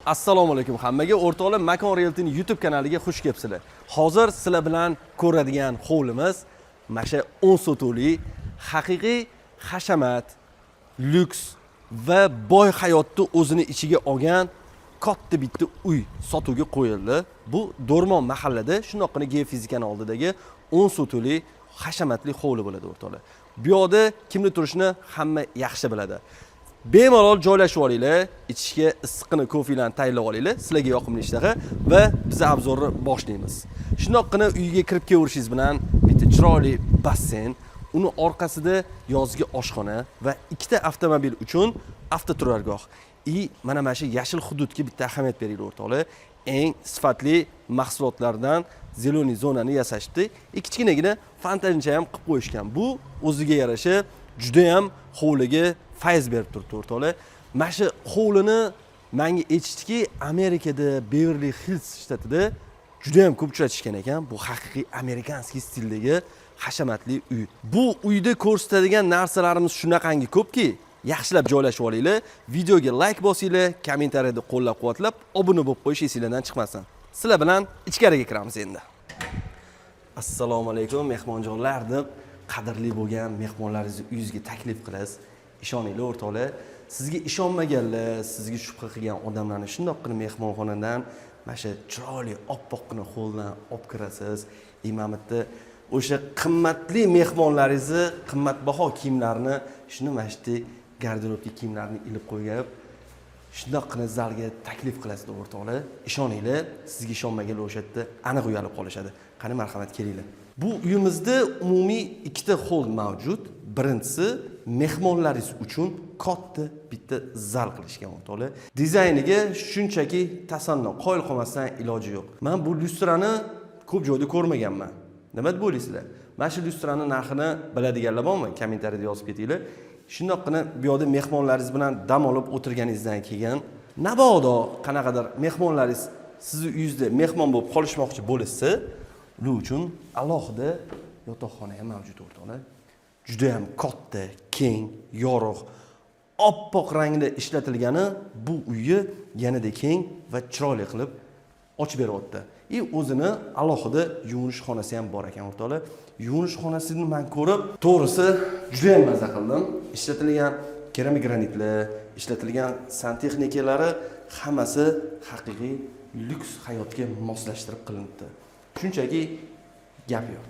Assalomu alaykum hammaga. O'rtoqlar Makon Realty'ning YouTube kanaliga xush kelibsizlar. Hozir sizlar bilan ko'radigan hovlimiz mana shu 10 sotuli haqiqiy hashamat, lyuks va boy hayotni o'zini ichiga olgan katta bitta uy sotuvga qo'yildi. Bu Do'rmon mahallada, shundoqqina geofizikani oldidagi 10 sotuli hashamatli hovli bo'ladi o'rtoqlar. Bu yerda kimni turishini hamma yaxshi biladi. Bemalol joylashib olinglar, ichishga issiqni, kofilarni tayyorlab olinglar, sizlarga yoqimli ishtaha va biz obzorni boshlaymiz. Shundoqqina uyga kirib kelishingiz bilan bitta chiroyli basseyn, uni orqasida yozgi oshxona va ikkita avtomobil uchun avtoturargoh. Mana shu yashil hududga bitta ahamiyat beringlar o'rtoqlar. Eng sifatli mahsulotlardan zeleniy zonani yasashdi. Kichkinagina fontancha ham qilib qo'yishgan. Bu o'ziga yarasha juda ham hovliga fayz berib turibdi o'rtoqlar. Mana shu hovlini menga aytishdiki, Amerikada Beverly Hills shtatida juda ham ko'p uchratishgan ekan. Bu haqiqiy amerikanskiy stildagi hashamatli uy. Bu uyda ko'rsatadigan narsalarimiz shunaqangi ko'pki, yaxshilab joylashib olinglar, videoga like bosinglar, kommentariyada qo'llab-quvvatlab, obuna bo'lib qo'yish esingizdan chiqmasin. Sizlar bilan ichkariga kiramiz endi. Assalomu alaykum mehmonjonlar deb qadrli bo'lgan mehmonlaringizni uyingizga taklif qilasiz. Ishoninglar o'rtoqlar, sizga ishonmaganlar, sizga shubha qilgan odamlarni shundoqqina mehmonxonadan mana shu chiroyli oppoqqina holdan olib kirasiz. Imamatda o'sha qimmatli mehmonlaringizni qimmatbaho kiyimlarini shuni mana shu garderobga kiyimlarni ilib qo'yib, shundoqqina zalga taklif qilasiz o'rtoqlar. Ishoninglar, sizga ishonmaganlar o'sha yerda aniq uyalib qolishadi. Qani marhamat kelinglar. Bu uyimizda umumiy ikkita hol mavjud. Birinchisi mehmonlaringiz uchun katta bitta zal qilishgan o'rtoqlar. Dizayniga shunchaki tasanno qoyil qolmasdan iloji yo'q. Men bu lyustrani ko'p joyda ko'rmaganman. Nima deb o'ylaysizlar? Mana shu lyustrani narxini biladiganlar bormi? Kommentariyada yozib ketinglar. Shundoqqina bu yerda mehmonlaringiz bilan dam olib o'tirganingizdan keyin mabodo qanaqadir mehmonlaringiz sizni uyingizda mehmon bo'lib qolishmoqchi bo'lsa, ular uchun alohida yotoqxona ham mavjud o'rtoqlar. Juda ham katta, keng, yorug', oppoq rangda ishlatilgani bu uyni yanada keng va chiroyli qilib ochib beryapti. O'zini alohida yuvinish xonasi ham bor ekan o'rtoqlar. Yuvinish xonasini men ko'rib, to'g'risi juda ham maza qildim. Ishlatilgan keramik granitlar, ishlatilgan santexnikalari hammasi haqiqiy lyuks hayotga moslashtirib qilindi. Shunchaki gap yo'q.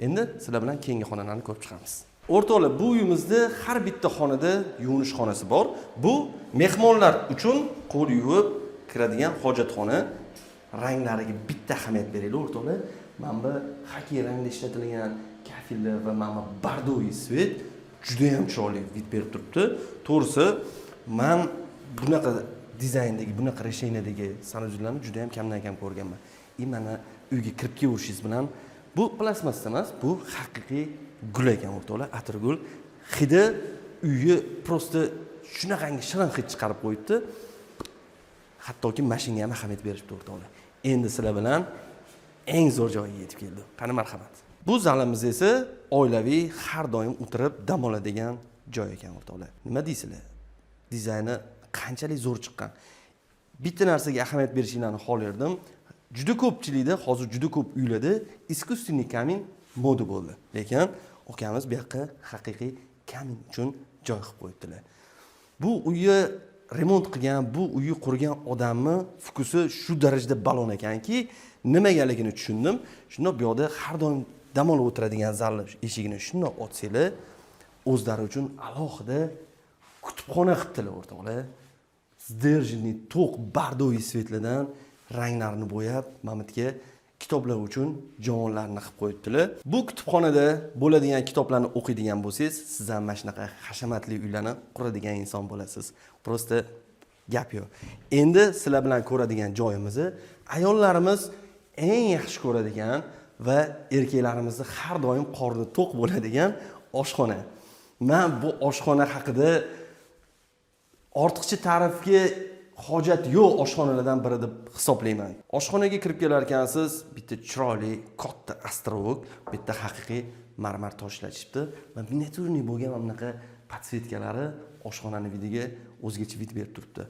Endi sizlar bilan keyingi xonalarni ko'rib chiqamiz. O'rtoqlar, bu uyimizda har bitta xonada yuvinish xonasi bor. Bu mehmonlar uchun qo'l yuvib kiradigan hojatxona. Ranglariga bitta ahamiyat beringlar o'rtoqlar. Mana bu xakiy rangda ishlatilgan kafillar va mana bardoviy svet juda ham chiroyli vid berib turibdi. To'g'risi, men bunaqa dizayndagi, bunaqa resheniyadagi sanuzlarni juda ham kamdan kam ko'rganman. Mana uyga kirib kelishingiz bilan bu plasmas emas, bu haqiqiy gul ekan o'rtoqlar, atirgul. Hidi uyni prosta shunaqangi shirin hid chiqarib qo'yibdi. Hattoki mashinga ham ahamiyat berishdi o'rtoqlar. Endi sizlar bilan eng zo'r joyga yetib keldik. Qani marhamat. Bu zalimiz esa oilaviy har doim o'tirib dam oladigan joy ekan o'rtoqlar. Nima deysizlar? Dizayni qanchalik zo'r chiqqan. Bitta narsaga ahamiyat berishinglarni xohlardim. Juda ko'pchilikda hozir juda ko'p uylarda искусственный kamin moda bo'ldi. Lekin ukamiz bu yoqqa haqiqiy kamin uchun joy qilib qo'yibdilar. Bu uyni remont qilgan, bu uyni qurgan odamni fokusi shu darajada balon ekanki, nimagaligini tushundim. Shunda bu yerda har doim dam olib o'tiradigan zal eshigini shunday ochsanglar, o'zlari uchun alohida kutubxona qilibdilar o'rtoqlar. Сдержанный to'q bardoviy svetlardan ranglarni bo'yab, mamutga kitoblar uchun javonlarni qilib qo'yibdilar. Bu kutubxonada bo'ladigan kitoblarni o'qiydigan bo'lsangiz, siz ham mana shunaqa hashamatli uylarni quradigan inson bo'lasiz. Prosta gap yo'q. Endi sizlar bilan ko'radigan joyimiz ayollarimiz eng yaxshi ko'radigan va erkaklarimizni har doim qorni to'q bo'ladigan oshxona. Men bu oshxona haqida ortiqcha ta'rifga hojat yo'q oshxonalardan biri deb hisoblayman. Oshxonaga kirib kelar ekansiz, bitta chiroyli, katta astrovok, bitta haqiqiy marmar tosh ishlatishibdi va miniaturniy bo'lgan bunaqa podsvetkalari oshxonani vidiga o'zgacha vid berib turibdi.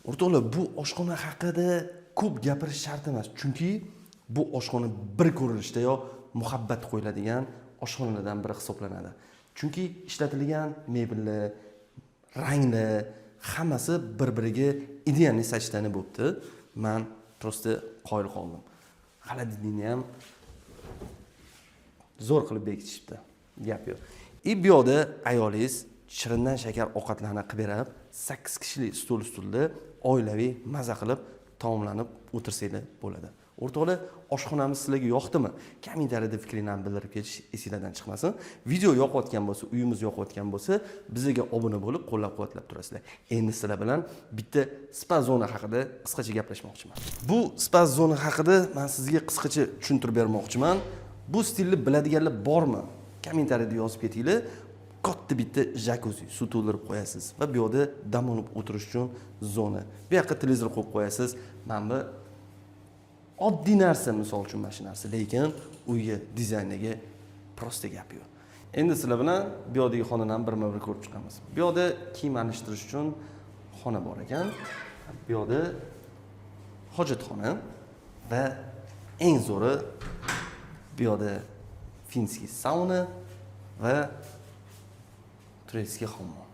O'rtoqlar, bu oshxona haqida ko'p gapirish shart emas, chunki bu oshxona bir ko'rinishdayoq muhabbat qo'yiladigan oshxonalardan biri hisoblanadi. Chunki ishlatilgan mebellar, ranglar hammasi bir-biriga idealniy sachlanib bo'libdi. Men prosta qoyil qoldim. Xolodilnikni ham zo'r qilib bekitishibdi. Gap yo'q. Bu yoqda ayolingiz shirindan shakar ovqatlarni qilib berib, 8 kishilik stol-ustulda oilaviy maza qilib taomlanib o'tirsanglar bo'ladi. O'rtoqlar, oshxonamiz sizlarga yoqdimi? Kommentariyada fikringizni bildirib ketish esingizdan chiqmasin. Video yoqayotgan bo'lsa, uyimiz yoqayotgan bo'lsa, bizga obuna bo'lib, qo'llab-quvvatlab turasizlar. Endi sizlar bilan bitta spa zona haqida qisqacha gaplashmoqchiman. Bu spa zona haqida men sizga qisqacha tushuntirib bermoqchiman. Bu stilni biladiganlar bormi? Kommentariyada yozib ketinglar. Katta bitta jakuzi, suv to'ldirib qo'yasiz va bu yerda dam olib o'tirish uchun zona. Bu yoqqa televizor qo'yib qo'yasiz. Mana bu oddiy narsa, misol uchun mana shu narsa, lekin uyga dizayniga prosta gap yo'q. Endi sizlar bilan bu yerdagi xonani ham birma-bir ko'rib chiqamiz. Bu yerda kiyim almashtirish uchun xona bor ekan. Bu yerda hojatxona va eng zo'ri bu yerda finskiy sauna va turistga hammom.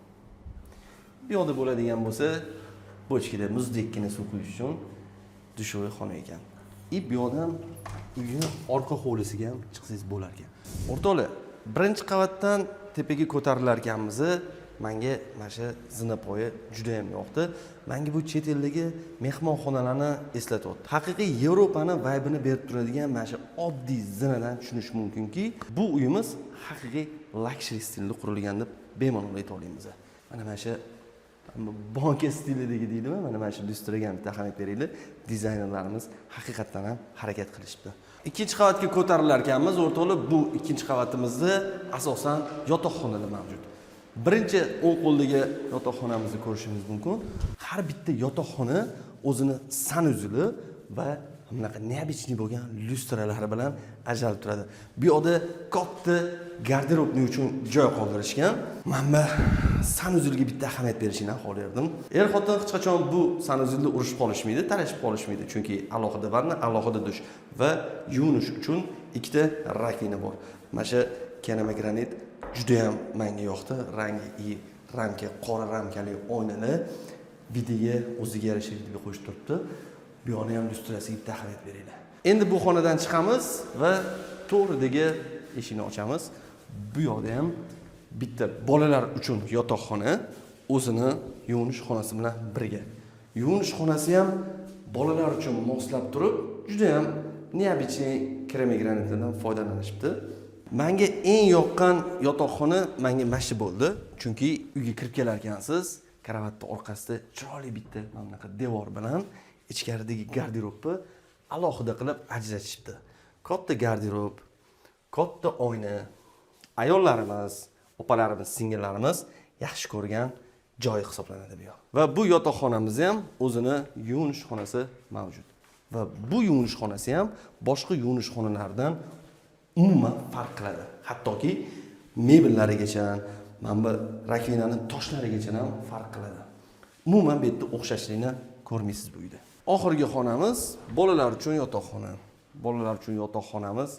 Bu yerda bo'ladigan bo'lsa, bochkada muzdekkina suv quyish uchun dushovoy xona ekan. Bu yerdan uyni orqa hovlisiga ham chiqsangiz bo'lar ekan. O'rtoqlar, birinchi qavatdan tepaga ko'tarilar ekanmiz. Menga mana shu zinapoya juda ham yoqdi. Menga bu chet eldagi mehmonxonalarni eslatyapti. Haqiqiy Yevropani vibe'ini berib turadigan mana shu oddiy zinadan tushunish mumkinki, bu uyimiz haqiqiy luxury stilda qurilgan deb bemalol ayta olamiz. Mana shu banka stilidagi deydimi? Mana shu lyustraga ham ahamiyat beraylik. Dizaynerlarimiz haqiqatan ham harakat qilishibdi. Ikkinchi qavatga ko'tarilar ekanmiz. O'rtoqlar, bu ikkinchi qavatimizda asosan yotoqxonalar mavjud. Birinchi o'ng qo'ldagi yotoqxonamizni ko'rishingiz mumkin. Har bitta yotoqxona o'zini sanuzuli va bunaqa neobichniy bo'lgan lyustralari bilan ajralib turadi. Bu yerda katta garderobning uchun joy qoldirishgan. Mana sanuzulga bitta ahamiyat berishini xohlardim. Er-xotin hech qachon bu sanuzulda urushib qolishmaydi, talashib qolishmaydi, chunki alohida vanna, alohida dush va yuvinish uchun ikkita rakina bor. Mana shu keramik juda ham menga yoqdi. Rangi ramka, qora ramkali oynalar videoga o'ziga yarasha videoga qo'shib turibdi. Bu yoqni ham lyustrasiga bitta ahamiyat beraylik. Endi bu xonadan chiqamiz va to'g'ridagi eshikni ochamiz. Bu yoqda ham bitta bolalar uchun yotoqxona, o'zini yuvinish xonasi bilan birga. Yuvinish xonasi ham bolalar uchun moslab turib, juda ham neobichniy keramik granitlardan foydalanishibdi. Menga eng yoqqan yotoqxona menga mashi bo'ldi, chunki uyga kirib kelar ekansiz, kravatning orqasida chiroyli bitta mana bunaqa devor bilan ichkaridagi garderobni alohida qilib ajratishibdi. Katta garderob, katta oyna, ayollarimiz, opalarimiz, singillarimiz yaxshi ko'rgan joy hisoblanadi bu. Va bu yotoqxonamiz ham o'zini yuvinish xonasi mavjud. Va bu yuvinish xonasi ham boshqa yuvinish xonalaridan umuman farq qiladi. Hattoki mebellarigacha, mana bu rakvinaning toshlarigacha ham farq qiladi. Umuman bu yerda o'xshashlikni ko'rmaysiz bu uyda. Oxirgi xonamiz bolalar uchun yotoqxona. Bolalar uchun yotoqxonamiz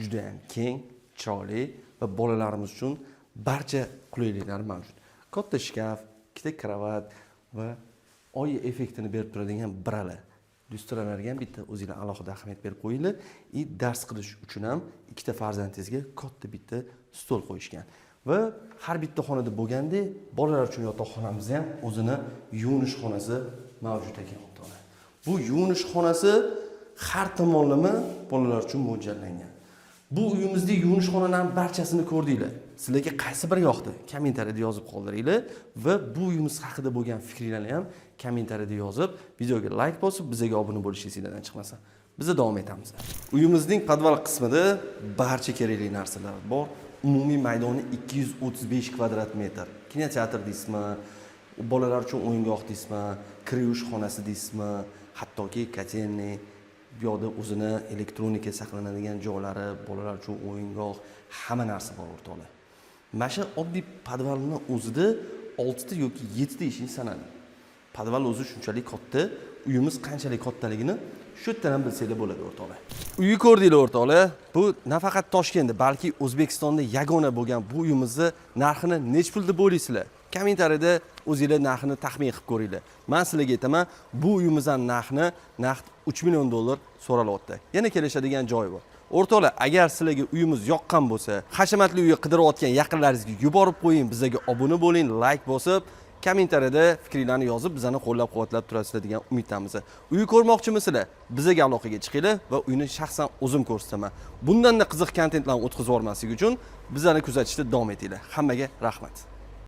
juda ham keng, chiroyli va bolalarimiz uchun barcha qulayliklar mavjud. Katta shkaf, ikkita kravat va oy effektini berib turadigan brala. Lyustralarga ham bitta o'zingizlar alohida ahamiyat berib qo'yinglar. Dars qilish uchun ham ikkita farzandingizga katta bitta stol qo'yishgan. Va har bitta xonada bo'lgandek, bolalar uchun yotoqxonamiz ham o'zini yuvinish xonasi mavjud ekan. Bu yuvinish xonasi har tomonlama bolalar uchun mo'ljallangan. Bu uyimizda yuvinish xonalarining barchasini ko'rdinglar. Sizlarga qaysi biri yoqdi? Kommentariyada yozib qoldiringlar va bu uyimiz haqida bo'lgan fikringizni ham kommentariyada yozib, videoga like bosib, bizga obuna bo'lishingiz chiqmasa. Biz davom etamiz. Uyimizning podval qismida barcha kerakli narsalar bor. Umumiy maydoni 235 kvadrat metr. Kinoteatr deysizmi, bolalar uchun o'yingoh deysizmi, kir yuvish xonasi deysizmi, hattoki kotelniy, bu yoqda o'zini elektronika saqlanadigan joylari, bolalar uchun o'yingoh, hamma narsa bor o'rtoqlar. Mana shu oddiy podvalning o'zida 6 ta yoki 7 ta eshik sanadi. Podval o'zi shunchalik katta, uyimiz qanchalik kattaligini shu yerdan ham bilsanglar bo'ladi o'rtoqlar. Uyni ko'rdinglar o'rtoqlar. Bu nafaqat Toshkentda, balki O'zbekistonda yagona bo'lgan bu uyimizni narxini nech pul deb o'ylaysizlar? Kommentariyada o'zingizlar narxini taxmin qilib ko'ringlar. Men sizlarga aytaman, bu uyimizning narxini naqd 3 million dollar so'ralyapti. Yana kelishadigan joyi bor. O'rtoqlar, agar sizlarga uyimiz yoqqan bo'lsa, hashamatli uyga qidirayotgan yaqinlaringizga yuborib qo'ying, bizga obuna bo'ling, like bosib, kommentariyada fikringizni yozib, bizani qo'llab-quvvatlab turasizlar degan umiddamiz. Uyni ko'rmoqchimisizlar? Bizga aloqaga chiqinglar va uyni shaxsan o'zim ko'rsataman. Bundan da qiziq kontentlarni o'tkazib yormaslik uchun bizani kuzatishda davom etinglar. Hammaga rahmat.